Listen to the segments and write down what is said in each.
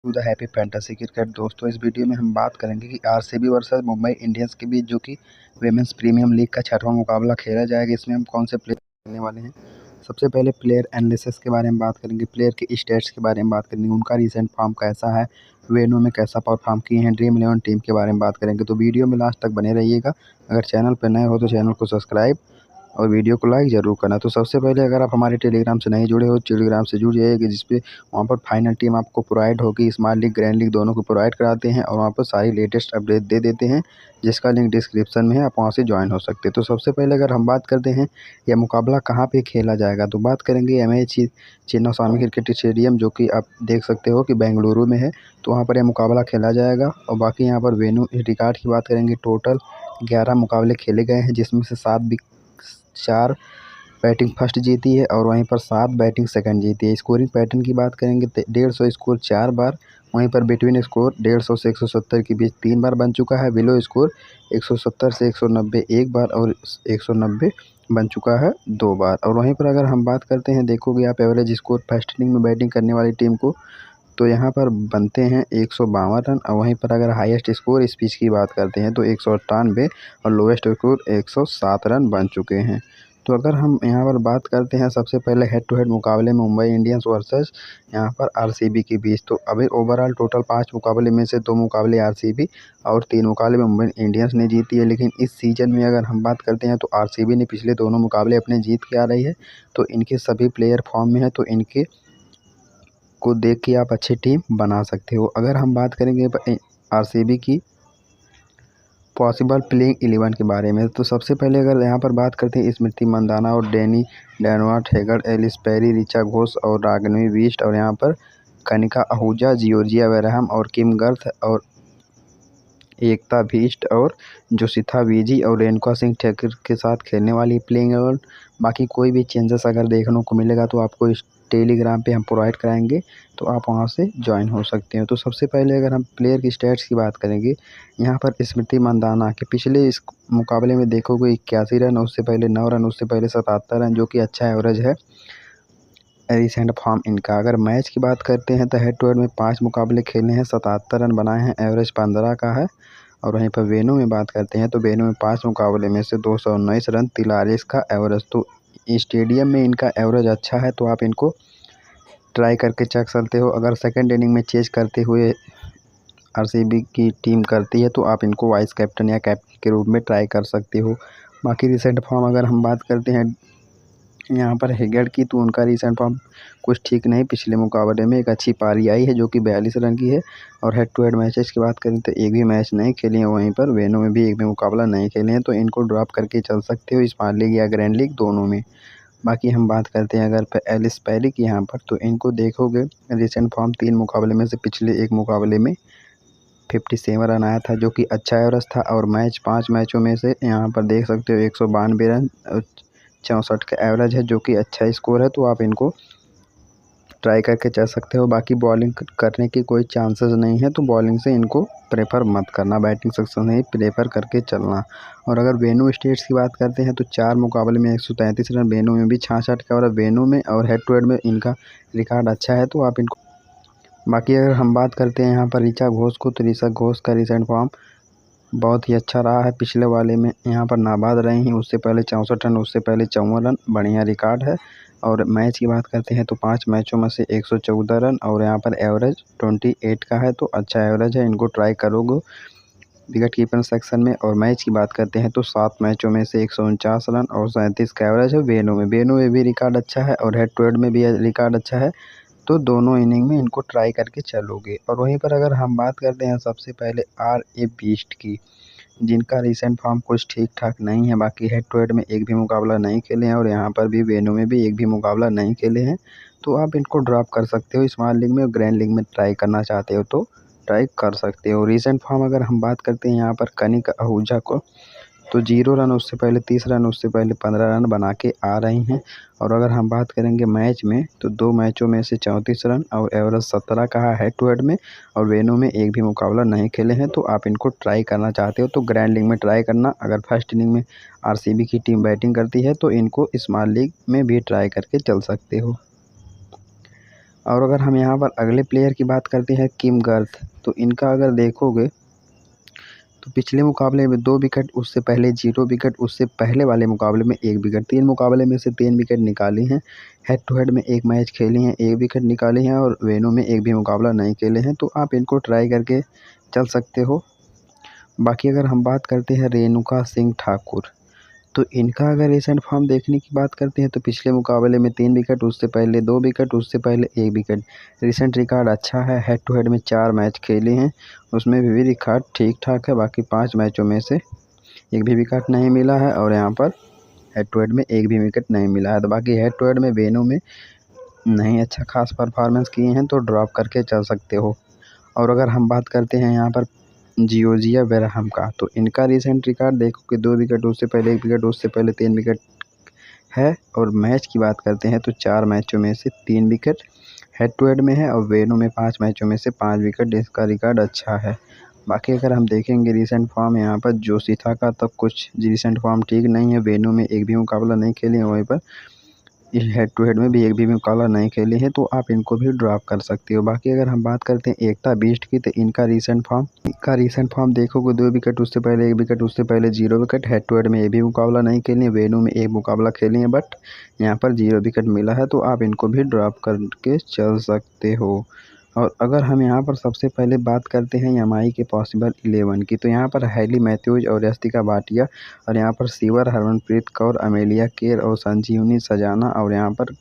To the happy fantasy cricket. दोस्तों, इस video में हम बात करेंगे कि आरसीबी वर्सेस मुंबई इंडियंस के बीच जो कि विमेंस प्रीमियम लीग का 6वां मुकाबला खेला जाएगा। इसमें हम कौन से प्लेयर खेलने वाले हैं। सबसे पहले प्लेयर एनालिसिस के बारे में बात करेंगे, प्लेयर के स्टेट्स के बारे में बात करेंगे, उनका रिसेंट फॉर्म कैसा है, वेन्यू में कैसा परफॉर्म किए हैं, ड्रीम 11 टीम के बारे में बात करेंगे। तो वीडियो में लास्ट तक बने रहिएगा। अगर चैनल पर नए हो तो चैनल को सब्सक्राइब और वीडियो को लाइक ज़रूर करना। तो सबसे पहले अगर आप हमारे टेलीग्राम से नहीं जुड़े हो, टेलीग्राम से जुड़ जाइए, जिसपे वहाँ पर फाइनल टीम आपको प्रोवाइड होगी। स्मॉल लीग, ग्रैंड लीग दोनों को प्रोवाइड कराते हैं और वहाँ पर सारी लेटेस्ट अपडेट दे देते हैं, जिसका लिंक डिस्क्रिप्शन में है, आप वहाँ से ज्वाइन हो सकते हैं। तो सबसे पहले अगर हम बात करते हैं यह मुकाबला कहाँ पे खेला जाएगा, तो बात करेंगे एमए चिन्नास्वामी क्रिकेट स्टेडियम, जो कि आप देख सकते हो कि बेंगलुरु में है। तो वहाँ पर यह मुकाबला खेला जाएगा। और बाकी यहाँ पर वेन्यू रिकॉर्ड की बात करेंगे, टोटल 11 मुकाबले खेले गए हैं, जिसमें से 4 बैटिंग फर्स्ट जीती है और वहीं पर 7 बैटिंग सेकंड जीती है। स्कोरिंग पैटर्न की बात करेंगे तो 150 स्कोर 4 बार, वहीं पर बिटवीन स्कोर 150 से 170 के बीच 3 बार बन चुका है। बिलो स्कोर 170 से 190 1 बार और 190 बन चुका है 2 बार। और वहीं पर अगर हम बात करते हैं, देखोगे आप एवरेज स्कोर फर्स्ट इनिंग में बैटिंग करने वाली टीम को, तो यहाँ पर बनते हैं 152 रन। और वहीं पर अगर हाईएस्ट स्कोर इस पिच की बात करते हैं तो 198 और लोएस्ट स्कोर 107 रन बन चुके हैं। तो अगर हम यहाँ पर बात करते हैं सबसे पहले हेड टू हेड मुकाबले में मुंबई इंडियंस वर्सेस यहाँ पर आरसीबी के बीच, तो अभी ओवरऑल टोटल 5 मुकाबले में से 2 मुकाबले आरसीबी और 3 मुकाबले मुंबई इंडियंस ने जीती है। लेकिन इस सीजन में अगर हम बात करते हैं तो आरसीबी ने पिछले दोनों मुकाबले अपने जीत के आ रही है। तो इनके सभी प्लेयर फॉर्म में है, तो इनके को देख के आप अच्छी टीम बना सकते हो। अगर हम बात करेंगे आरसीबी की पॉसिबल प्लेइंग 11 के बारे में, तो सबसे पहले अगर यहाँ पर बात करते हैं स्मृति मंदाना और डैनी डैनवार्ट, हेगर, एलिस पेरी, ऋचा घोष और रागनवी बिष्ट, और यहाँ पर कनिका आहूजा, जियोर्जिया बेरहम और किम गर्थ और एकता बिष्ट और जोशिथा विजी और रेणुका सिंह ठाकुर के साथ खेलने वाली प्लेइंग 11। बाकी कोई भी चेंजेस अगर देखने को मिलेगा तो आपको इस टेलीग्राम पे हम प्रोवाइड कराएंगे, तो आप वहां से ज्वाइन हो सकते हैं। तो सबसे पहले अगर हम प्लेयर की स्टैट्स की बात करेंगे, यहाँ पर स्मृति मंदाना के पिछले इस मुकाबले में देखोगे 81 रन, उससे पहले 9 रन, उससे पहले 77 रन, जो कि अच्छा एवरेज है रिसेंट फॉर्म इनका। अगर मैच की बात करते हैं तो हेड टू हेड में 5 मुकाबले खेले हैं, 77 रन बनाए हैं, एवरेज 15 का है। और वहीं पर वेन्यू में बात करते हैं तो वेन्यू में 5 मुकाबले में से 219 रन, 43 का एवरेज। तो स्टेडियम में इनका एवरेज अच्छा है, तो आप इनको ट्राई करके चेक सकते हो। अगर सेकंड इनिंग में चेज करते हुए आरसीबी की टीम करती है तो आप इनको वाइस कैप्टन या कैप्टन के रूप में ट्राई कर सकते हो। बाकी रिसेंट फॉर्म अगर हम बात करते हैं यहाँ पर हेगड़ की, तो उनका रिसेंट फॉर्म कुछ ठीक नहीं। पिछले मुकाबले में एक अच्छी पारी आई है जो कि 42 रन की है। और हेड टू हेड मैचेस की बात करें तो एक भी मैच नहीं खेले हैं, वहीं पर वेन्यू में भी एक भी मुकाबला नहीं खेले हैं, तो इनको ड्रॉप करके चल सकते हो स्मॉल लीग या ग्रैंड लीग दोनों में। बाकी हम बात करते हैं अगर एलिस पेरी की यहाँ पर, तो इनको देखोगे रिसेंट फॉर्म 3 मुकाबले में से पिछले एक मुकाबले में 57 रन आया था, जो कि अच्छा एवरेज था। और 5 मैचों में से यहाँ पर देख सकते हो 192 रन, 64 का एवरेज है, जो कि अच्छा स्कोर है। तो आप इनको ट्राई करके चल सकते हो। बाकी बॉलिंग करने की कोई चांसेस नहीं है, तो बॉलिंग से इनको प्रेफर मत करना, बैटिंग सेक्शन से ही प्रेफर करके चलना। और अगर वेन्यू स्टेट्स की बात करते हैं तो 4 मुकाबले में 133 रन, वेन्यू में भी 66 का, और वेन्यू में और हेड टू हेड में इनका रिकॉर्ड अच्छा है, तो आप इनको। बाकी अगर हम बात करते हैं यहाँ पर ऋचा घोष को, तो ऋचा घोष का रिसेंट फॉर्म बहुत ही अच्छा रहा है। पिछले वाले में यहाँ पर नाबाद रही हैं, उससे पहले 64 रन, उससे पहले 54 रन, बढ़िया रिकॉर्ड है। और मैच की बात करते हैं तो 5 मैचों में से 114 रन और यहाँ पर एवरेज 28 का है, तो अच्छा एवरेज है, इनको ट्राई करोगे विकेट कीपर सेक्शन में। और मैच की बात करते हैं तो 7 मैचों में से 149 रन और 37 का एवरेज है। वेन्यू में भी रिकॉर्ड अच्छा है और हेड टू हेड में भी रिकॉर्ड अच्छा है, तो दोनों इनिंग में इनको ट्राई करके चलोगे। और वहीं पर अगर हम बात करते हैं सबसे पहले आर.ए. बीस्ट की, जिनका रिसेंट फॉर्म कुछ ठीक ठाक नहीं है। बाकी हेड टू हेड में एक भी मुकाबला नहीं खेले हैं और यहाँ पर भी वेन्यू में भी एक भी मुकाबला नहीं खेले हैं, तो आप इनको ड्रॉप कर सकते हो। स्मॉल लीग में और ग्रैंड लीग में ट्राई करना चाहते हो तो ट्राई कर सकते हो। रिसेंट फॉर्म अगर हम बात करते हैं यहाँ पर कनिका आहूजा को, तो 0 रन, उससे पहले 30 रन, उससे पहले 15 रन बना के आ रही हैं। और अगर हम बात करेंगे मैच में, तो 2 मैचों में से 34 रन और एवरेज 17 का है हेड टू हेड में, और वेन्यू में एक भी मुकाबला नहीं खेले हैं, तो आप इनको ट्राई करना चाहते हो तो ग्रैंड लीग में ट्राई करना। अगर फर्स्ट इनिंग में आरसीबी की टीम बैटिंग करती है तो इनको स्मॉल लीग में भी ट्राई करके चल सकते हो। और अगर हम यहाँ पर अगले प्लेयर की बात करते हैं किम गर्थ, तो इनका अगर देखोगे तो पिछले मुकाबले में 2 विकेट, उससे पहले 0 विकेट, उससे पहले वाले मुकाबले में 1 विकेट, 3 मुकाबले में से 3 विकेट निकाली हैं। हेड टू हेड में 1 मैच खेली हैं, 1 विकेट निकाली हैं और वेन्यू में 1 भी मुकाबला नहीं खेले हैं, तो आप इनको ट्राई करके चल सकते हो। बाकी अगर हम बात करते हैं रेणुका सिंह ठाकुर, तो इनका अगर रिसेंट फॉर्म देखने की बात करते हैं तो पिछले मुकाबले में 3 विकेट, उससे पहले 2 विकेट, उससे पहले 1 विकेट। रिसेंट रिकॉर्ड अच्छा है, हेड टू हेड में 4 मैच खेले हैं, उसमें भी रिकॉर्ड ठीक-ठाक है। बाकी 5 मैचों में से 1 भी विकेट नहीं मिला है और यहाँ पर हेड टू हेड में 1 भी विकेट नहीं मिला है। तो बाकी हेड टू हेड में वेन्यू में नहीं अच्छा खास परफॉर्मेंस किए हैं, तो ड्रॉप करके चल सकते हो। और अगर हम बात करते हैं यहाँ पर जियोर्जिया बेरहम का, तो इनका रिसेंट रिकॉर्ड देखो कि 2 विकेट, उससे पहले 1 विकेट, उससे पहले 3 विकेट है। और मैच की बात करते हैं तो 4 मैचों में से 3 विकेट हेड टू हेड में है और वेन्यू में 5 मैचों में से 5 विकेट, इसका रिकॉर्ड अच्छा है। बाकी अगर हम देखेंगे रिसेंट फॉर्म यहाँ पर जोशीथा का, तो कुछ रिसेंट फॉर्म ठीक नहीं है, वेन्यू में 1 भी मुकाबला नहीं खेले हैं, वहीं पर इस हेड टू हेड में भी 1 भी मुकाबला नहीं खेले हैं, तो आप इनको भी ड्रॉप कर सकते हो। बाकी अगर हम बात करते हैं एकता बिष्ट की, तो इनका रिसेंट फॉर्म देखोगे 2 विकेट, उससे पहले 1 विकेट, उससे पहले 0 विकेट, हेड टू हेड में 1 भी मुकाबला नहीं खेले हैं, वेन्यू में 1 मुकाबला खेले हैं, बट यहाँ पर 0 विकेट मिला है, तो आप इनको भी ड्रॉप करके चल सकते हो। और अगर हम यहाँ पर सबसे पहले बात करते हैं एमआई के पॉसिबल 11 की, तो यहाँ पर हैली मैथ्यूज और यस्तिका भाटिया, और यहाँ पर sewer, Harmanpreet Kaur, Amelia Kerr और संजीवनी सजाना, और यहाँ पर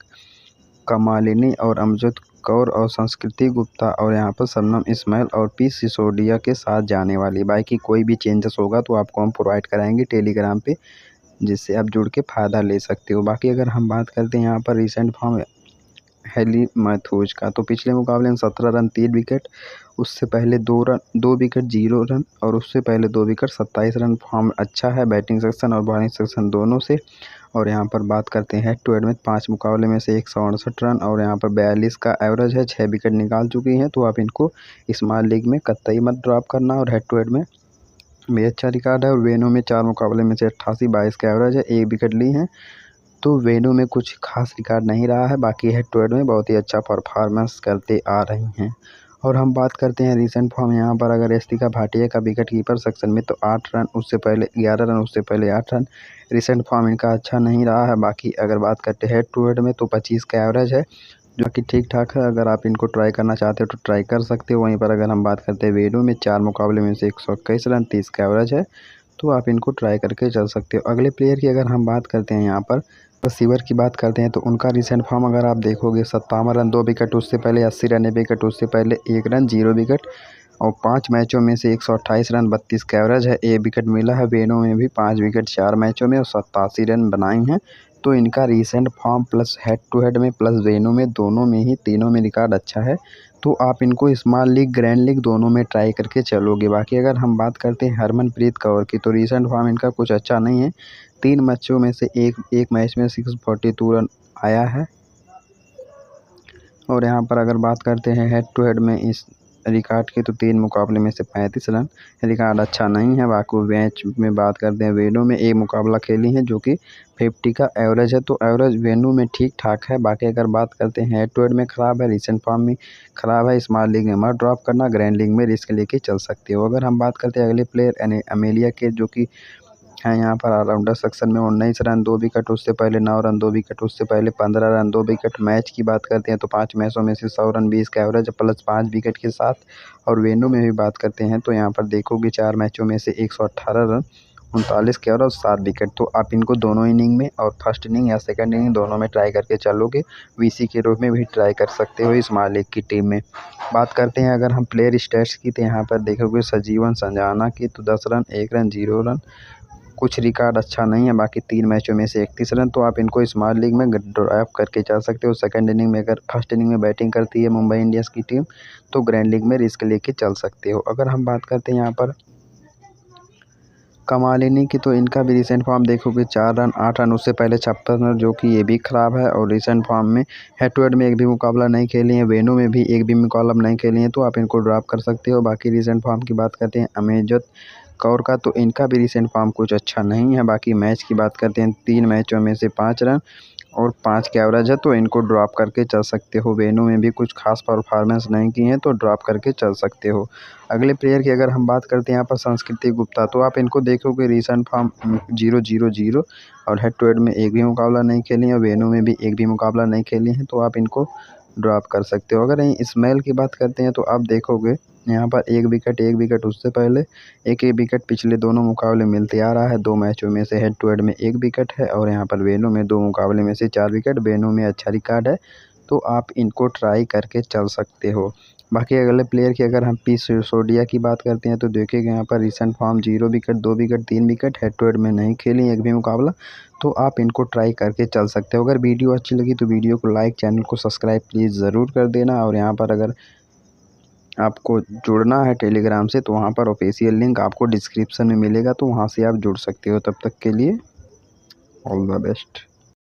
कमालिनी और अमजद कौर और संस्कृति गुप्ता, और यहाँ पर शबनम इस्माइल और पी सिसोदिया के साथ जाने वाली। बाकी कोई भी चेंजेस होगा तो आपको हम प्रोवाइड कराएंगे टेलीग्राम पे, जिससे आप जुड़ के फ़ायदा ले सकते हो। बाकी अगर हम बात करते हैं यहाँ पर रिसेंट फॉर्म हैली मैथ्यूज का, तो पिछले मुकाबले में 17 रन 3 विकेट, उससे पहले 2 विकेट 0 रन, और उससे पहले 2 विकेट 27 रन। फॉर्म अच्छा है बैटिंग सेक्शन और बॉलिंग सेक्शन दोनों से। और यहाँ पर बात करते हैं हेड टू हेड में 5 मुकाबले में से 168 रन और यहाँ पर 42 का एवरेज है, 6 विकेट निकाल चुकी हैं, तो आप इनको स्मॉल लीग में कतई मत ड्रॉप करना। और हेड टू हेड में भी अच्छा रिकॉर्ड है और वेन्यू में 4 मुकाबले में से 88, 22 का एवरेज है, 1 विकेट ली हैं, तो वेन्यू में कुछ खास रिकॉर्ड नहीं रहा है। बाकी हेड टू हेड में बहुत ही अच्छा परफॉर्मेंस करते आ रही हैं। और हम बात करते हैं रिसेंट फॉर्म यहाँ पर अगर यस्तिका भाटिया का विकेट कीपर सेक्शन में, तो 8 रन, उससे पहले 11 रन, उससे पहले 8 रन। रिसेंट फॉर्म इनका अच्छा नहीं रहा है। बाकी अगर बात करते हैं हेड टू हेड में, तो 25 का एवरेज है, जो कि ठीक ठाक है। अगर आप इनको ट्राई करना चाहते हो तो ट्राई कर सकते हो। वहीं पर अगर हम बात करते हैं वेन्यू में 4 मुकाबले में से 121 रन, 30 का एवरेज है, तो आप इनको ट्राई करके चल सकते हो। अगले प्लेयर की अगर हम बात करते हैं यहाँ पर सीवर की बात करते हैं, तो उनका रिसेंट फॉर्म अगर आप देखोगे 57 रन 2 विकेट, उससे पहले 80 रन 1 विकेट, उससे पहले 1 रन 0 विकेट, और 5 मैचों में से 128 रन 32 का एवरेज है, 1 विकेट मिला है। वेन्यू में भी 5 विकेट 4 मैचों में और 87 रन बनाई हैं। तो इनका recent form plus head to head में प्लस वेन्यू में दोनों में ही तीनों में रिकॉर्ड अच्छा है, तो आप इनको स्मॉल लीग ग्रैंड लीग दोनों में ट्राई करके चलोगे। बाकी अगर हम बात करते हैं हरमनप्रीत कौर की, तो रिसेंट फॉर्म इनका कुछ अच्छा नहीं है, 3 मैचों में से एक मैच में 642 रन आया है। और यहाँ पर अगर बात करते हैं हेड टू हेड में इस रिकॉर्ड की, तो 3 मुकाबले में से 35 रन, रिकॉर्ड अच्छा नहीं है। बाकी मैच में बात करते हैं वेन्यू में 1 मुकाबला खेली है, जो कि 50 का एवरेज है, तो एवरेज वेन्यू में ठीक ठाक है। बाकी अगर बात करते हैं हेड टू हेड में ख़राब है, रिसेंट फॉर्म में ख़राब है, स्मॉल लीग में मत ड्रॉप करना, ग्रैंड लीग में रिस्क लेके चल सकते हो। अगर हम बात करते हैं अगले प्लेयर यानी अमेलिया के, जो कि हैं यहाँ पर ऑलराउंडर सेक्शन में 19 रन 2 विकेट, उससे पहले 9 रन 2 विकेट, उससे पहले 15 रन 2 विकेट। मैच की बात करते हैं तो 5 मैचों में से 100 रन 20 का एवरेज प्लस 5 विकेट के साथ। और वेन्यू में भी बात करते हैं तो यहाँ पर देखोगे 4 मैचों में से 118 रन 39 के एवरेज 7 विकेट, तो आप इनको दोनों इनिंग में और फर्स्ट इनिंग या सेकंड इनिंग दोनों में ट्राई करके चलोगे। वीसी के रूप में भी ट्राई कर सकते हो स्मॉल लीग की टीम में। बात करते हैं अगर हम प्लेयर स्टैट्स की, तो यहाँ पर देखोगे संजीवन संजाना की, तो 10 रन 1 रन 0 रन, कुछ रिकॉर्ड अच्छा नहीं है। बाकी 3 मैचों में से 31 रन, तो आप इनको स्मॉल लीग में ड्रॉप करके चल सकते हो। सेकंड इनिंग में अगर फर्स्ट इनिंग में बैटिंग करती है मुंबई इंडियंस की टीम, तो ग्रैंड लीग में रिस्क लेके चल सकते हो। अगर हम बात करते हैं यहाँ पर कमालिनी की, तो इनका भी रिसेंट फॉर्म देखोगे 4 रन 8 रन, उससे पहले 56 रन, जो कि ये भी ख़राब है। और रिसेंट फॉर्म में हेड टू हेड में 1 भी मुकाबला नहीं खेली है, वेन्यू में भी 1 भी मुकाबला नहीं खेली है, तो आप इनको ड्रॉप कर सकते हो। बाकी रिसेंट फॉर्म की बात करते हैं अमजद कौर का, तो इनका भी रिसेंट फॉर्म कुछ अच्छा नहीं है। बाकी मैच की बात करते हैं 3 मैचों में से 5 रन, और 5 के एवरेज है तो इनको ड्रॉप करके चल सकते हो। वेन्यू में भी कुछ खास परफॉर्मेंस नहीं की है तो ड्रॉप करके चल सकते हो। अगले प्लेयर की अगर हम बात करते हैं यहाँ पर संस्कृति गुप्ता, तो आप इनको देखोगे रिसेंट फॉर्म 0-0-0 और हेड टू हेड में एक भी मुकाबला नहीं खेली है, वेन्यू में भी एक भी मुकाबला नहीं खेली है, तो आप इनको ड्रॉप कर सकते हो। अगर इस्माइल की बात करते हैं तो आप देखोगे यहाँ पर एक विकेट उससे पहले एक विकेट पिछले दोनों मुकाबले मिलते आ रहा है। 2 मैचों में से हेड टू हेड में 1 विकेट है और यहाँ पर वेन्यू में 2 मुकाबले में से 4 विकेट। वेन्यू में अच्छा रिकॉर्ड है तो आप इनको ट्राई करके चल सकते हो। बाकी अगले प्लेयर की अगर हम पी सिसोदिया की बात करते हैं तो देखिएगा यहाँ पर recent form 0 wicket 2 wicket 3 wicket, head to head में नहीं खेली एक भी मुकाबला, तो आप इनको ट्राई करके चल सकते हो। अगर वीडियो अच्छी लगी तो वीडियो को लाइक, चैनल को सब्सक्राइब प्लीज़ ज़रूर कर देना। और यहाँ पर अगर आपको जुड़ना है टेलीग्राम से तो वहाँ पर ऑफिशियल लिंक आपको डिस्क्रिप्शन में मिलेगा, तो वहाँ से आप जुड़ सकते हो। तब तक के लिए ऑल द बेस्ट।